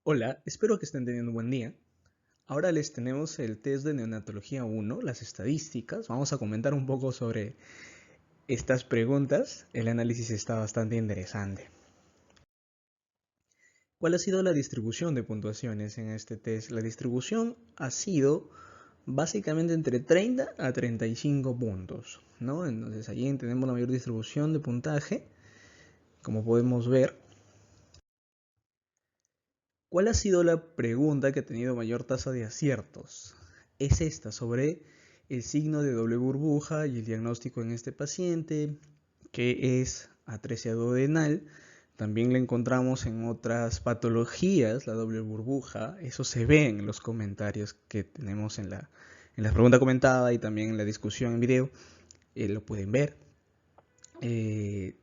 Hola, espero que estén teniendo un buen día. Ahora les tenemos el test de neonatología 1, las estadísticas. Vamos a comentar un poco sobre estas preguntas. El análisis está bastante interesante. ¿Cuál ha sido la distribución de puntuaciones en este test? La distribución ha sido básicamente entre 30 a 35 puntos, ¿no? Entonces allí tenemos la mayor distribución de puntaje, como podemos ver. ¿Cuál ha sido la pregunta que ha tenido mayor tasa de aciertos? Es esta, sobre el signo de doble burbuja y el diagnóstico en este paciente, que es atresia duodenal. También la encontramos en otras patologías, la doble burbuja. Eso se ve en los comentarios que tenemos en la pregunta comentada y también en la discusión en video. Lo pueden ver. Si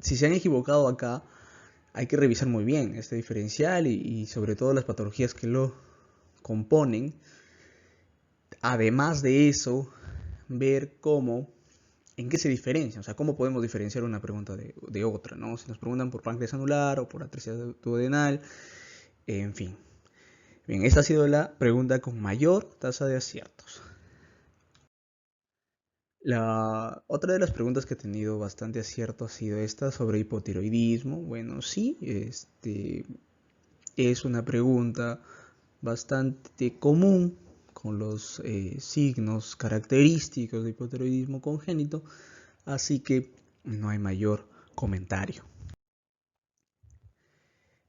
se han equivocado acá, hay que revisar muy bien este diferencial y sobre todo las patologías que lo componen. Además de eso, ver en qué se diferencia, o sea, cómo podemos diferenciar una pregunta de otra, ¿no? Si nos preguntan por páncreas anular o por atresia duodenal, en fin. Bien, esta ha sido la pregunta con mayor tasa de aciertos. La otra de las preguntas que he tenido bastante acierto ha sido esta sobre hipotiroidismo. Bueno, sí, es una pregunta bastante común con los signos característicos de hipotiroidismo congénito, así que no hay mayor comentario.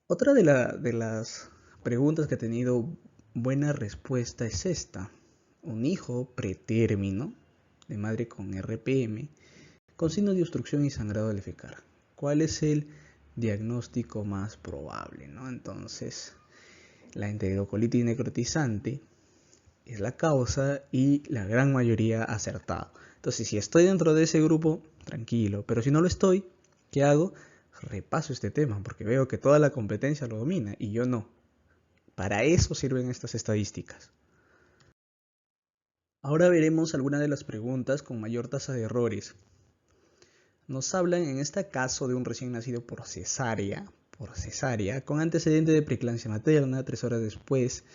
Otra de las preguntas que ha tenido buena respuesta es esta. Un hijo pretérmino de madre con RPM con signos de obstrucción y sangrado del fecal. ¿Cuál es el diagnóstico más probable, ¿no? Entonces, la enterocolitis necrotizante es la causa y la gran mayoría acertado. Entonces, si estoy dentro de ese grupo, tranquilo. Pero si no lo estoy, ¿qué hago? Repaso este tema porque veo que toda la competencia lo domina y yo no. Para eso sirven estas estadísticas. Ahora veremos algunas de las preguntas con mayor tasa de errores. Nos hablan en este caso de un recién nacido por cesárea, con antecedente de preeclampsia materna, 3 horas después,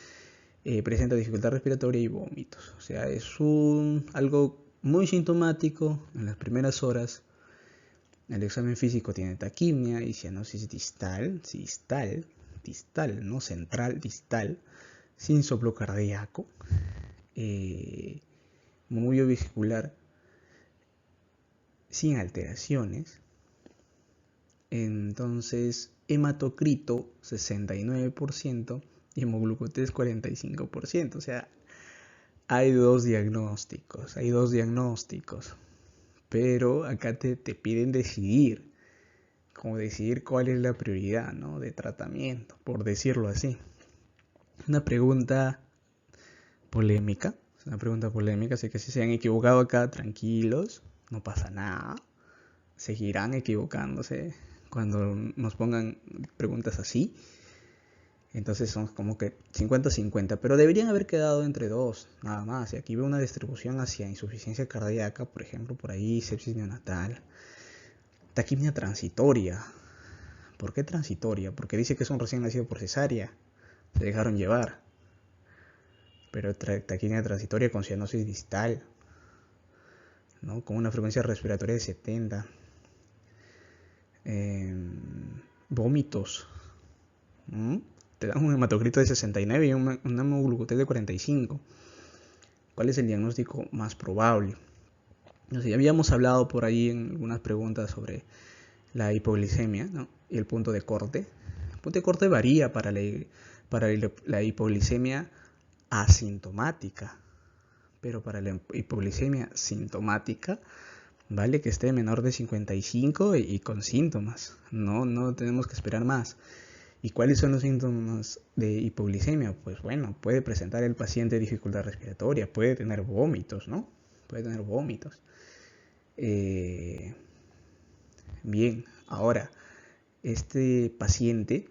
presenta dificultad respiratoria y vómitos. O sea, es algo muy sintomático en las primeras horas. El examen físico tiene taquimia y cianosis distal, no central, distal, sin soplo cardíaco, murmullo vesicular sin alteraciones. Entonces, hematocrito 69% y hemoglucotés 45%. O sea, hay dos diagnósticos, pero acá te piden decidir, como decidir cuál es la prioridad, ¿no? De tratamiento, por decirlo así. Una pregunta polémica, es una pregunta polémica, así que si se han equivocado acá, tranquilos, no pasa nada, seguirán equivocándose cuando nos pongan preguntas así. Entonces son como que 50-50, pero deberían haber quedado entre dos, nada más. Y aquí veo una distribución hacia insuficiencia cardíaca, por ejemplo, por ahí sepsis neonatal. Taquimia transitoria. ¿Por qué transitoria? Porque dice que es un recién nacido por cesárea. Se dejaron llevar. Pero taquimia transitoria con cianosis distal, ¿no? Con una frecuencia respiratoria de 70. Vómitos. ¿Mm? Te dan un hematocrito de 69 y un hemoglucotés de 45. ¿Cuál es el diagnóstico más probable? No sé, ya habíamos hablado por ahí en algunas preguntas sobre la hipoglicemia, ¿no? Y el punto de corte. El punto de corte varía para la hipoglicemia asintomática, pero para la hipoglicemia sintomática vale que esté menor de 55 y con síntomas. No tenemos que esperar más. ¿Y cuáles son los síntomas de hipoglicemia? Pues bueno, puede presentar el paciente dificultad respiratoria, puede tener vómitos, ¿no? Puede tener vómitos. Bien, ahora, este paciente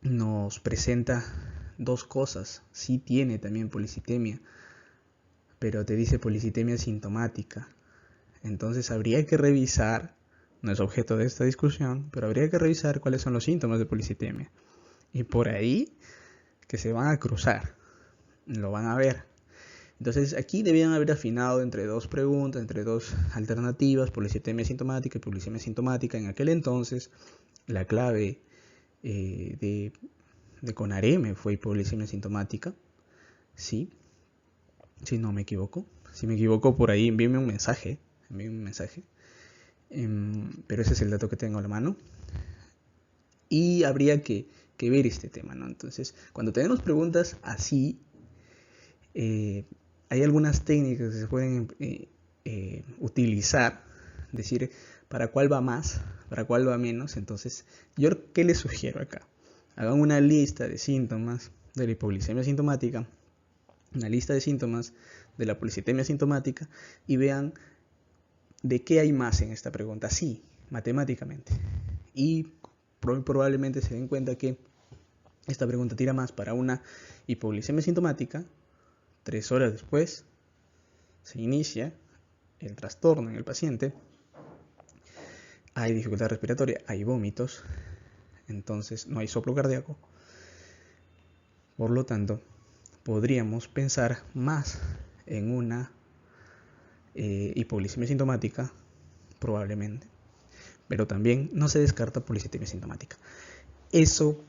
nos presenta dos cosas. Sí tiene también policitemia, pero te dice policitemia sintomática. Entonces habría que revisar, no es objeto de esta discusión, pero habría que revisar cuáles son los síntomas de policitemia. Y por ahí que se van a cruzar, lo van a ver. Entonces aquí debían haber afinado entre dos preguntas, entre dos alternativas, policitemia sintomática y polisemia sintomática. En aquel entonces la clave de CONAREME fue polisemia sintomática, ¿sí? Si no me equivoco. Si me equivoco por ahí envíenme un mensaje. Pero ese es el dato que tengo a la mano. Y habría que ver este tema, ¿no? Entonces, cuando tenemos preguntas así, hay algunas técnicas que se pueden utilizar, decir para cuál va más, para cuál va menos. Entonces, yo ¿qué les sugiero acá? Hagan una lista de síntomas de la hipoglicemia sintomática, una lista de síntomas de la policitemia sintomática y vean de qué hay más en esta pregunta, sí, matemáticamente. Y probablemente se den cuenta que esta pregunta tira más para una hipoglicemia sintomática. 3 horas después se inicia el trastorno en el paciente, hay dificultad respiratoria, hay vómitos, entonces no hay soplo cardíaco. Por lo tanto, podríamos pensar más en una hipoglicemia sintomática, probablemente, pero también no se descarta policitemia sintomática. Eso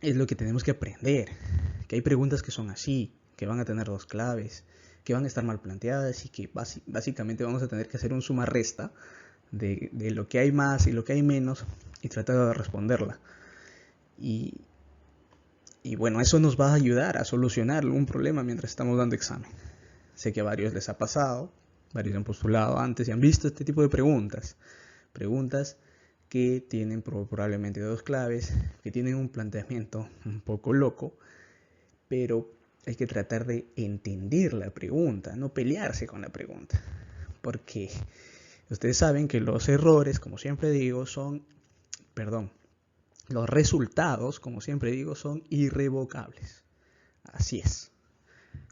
es lo que tenemos que aprender, que hay preguntas que son así, que van a tener dos claves, que van a estar mal planteadas y que básicamente vamos a tener que hacer un suma-resta de lo que hay más y lo que hay menos y tratar de responderla. Y bueno, eso nos va a ayudar a solucionar un problema mientras estamos dando examen. Sé que a varios les ha pasado, varios han postulado antes y han visto este tipo de preguntas. Preguntas que tienen probablemente dos claves, que tienen un planteamiento un poco loco, pero hay que tratar de entender la pregunta, no pelearse con la pregunta. Porque ustedes saben que los errores, como siempre digo, los resultados, como siempre digo, son irrevocables. Así es.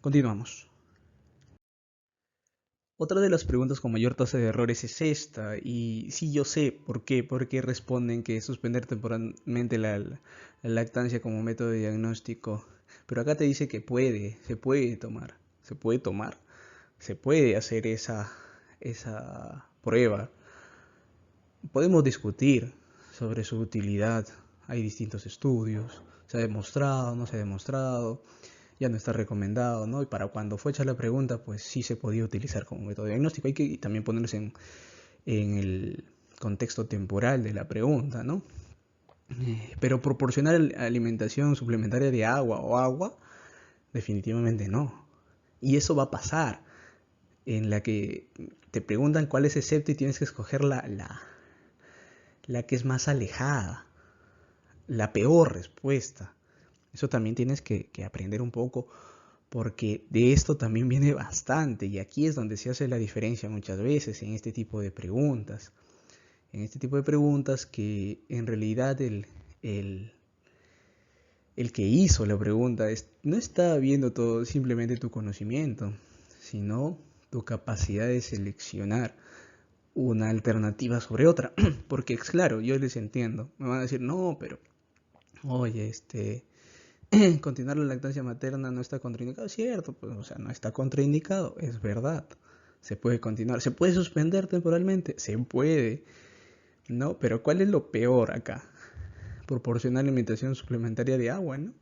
Continuamos. Otra de las preguntas con mayor tasa de errores es esta, y sí yo sé por qué, porque responden que suspender temporalmente la lactancia como método de diagnóstico, pero acá te dice que se puede hacer esa prueba. Podemos discutir sobre su utilidad, hay distintos estudios, se ha demostrado, no se ha demostrado, ya no está recomendado, ¿no? Y para cuando fue hecha la pregunta, pues sí se podía utilizar como método diagnóstico. Hay que también ponerse en el contexto temporal de la pregunta, ¿no? Pero proporcionar alimentación suplementaria de agua, definitivamente no. Y eso va a pasar, en la que te preguntan cuál es el septo y tienes que escoger la que es más alejada, la peor respuesta. Eso también tienes que aprender un poco, porque de esto también viene bastante, y aquí es donde se hace la diferencia muchas veces en este tipo de preguntas. En este tipo de preguntas que en realidad el que hizo la pregunta no está viendo todo simplemente tu conocimiento, sino tu capacidad de seleccionar una alternativa sobre otra. Porque es claro, yo les entiendo. Me van a decir, no, pero oye, continuar la lactancia materna no está contraindicado. Es cierto, pues, o sea, no está contraindicado, es verdad. Se puede continuar, se puede suspender temporalmente, se puede, ¿no? Pero ¿cuál es lo peor acá? Proporcionar alimentación suplementaria de agua, ¿no?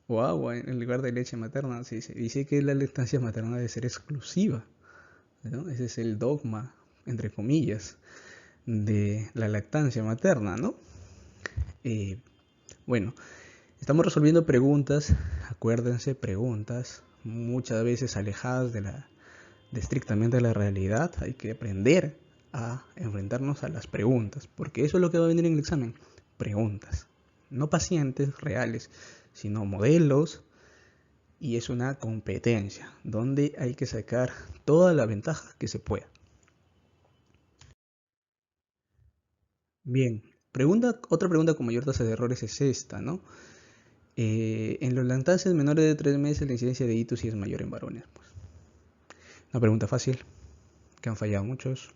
O agua en lugar de leche materna. Se dice que la lactancia materna debe ser exclusiva, ¿no? Ese es el dogma, entre comillas, de la lactancia materna, ¿no? Eh, bueno, estamos resolviendo preguntas, acuérdense, preguntas muchas veces alejadas de estrictamente la realidad. Hay que aprender a enfrentarnos a las preguntas, porque eso es lo que va a venir en el examen, preguntas, no pacientes reales, sino modelos, y es una competencia donde hay que sacar toda la ventaja que se pueda. Bien, otra pregunta con mayor tasa de errores es esta, ¿no? En los lactantes menores de 3 meses la incidencia de ictus sí es mayor en varones. Pues. Una pregunta fácil, que han fallado muchos.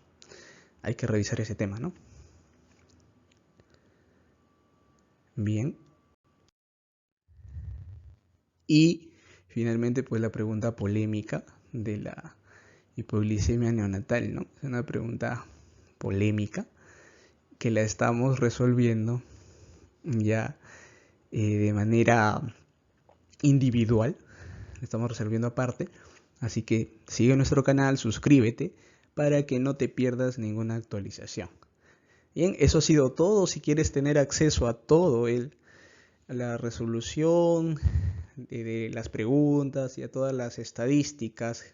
Hay que revisar ese tema, ¿no? Bien, Y finalmente, pues la pregunta polémica de la hipoglicemia neonatal, ¿no? Es una pregunta polémica que la estamos resolviendo ya de manera individual, la estamos resolviendo aparte. Así que sigue nuestro canal, suscríbete para que no te pierdas ninguna actualización. Bien, eso ha sido todo. Si quieres tener acceso a todo a la resolución de las preguntas y a todas las estadísticas,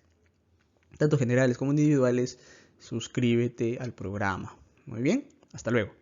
tanto generales como individuales, suscríbete al programa. Muy bien, hasta luego.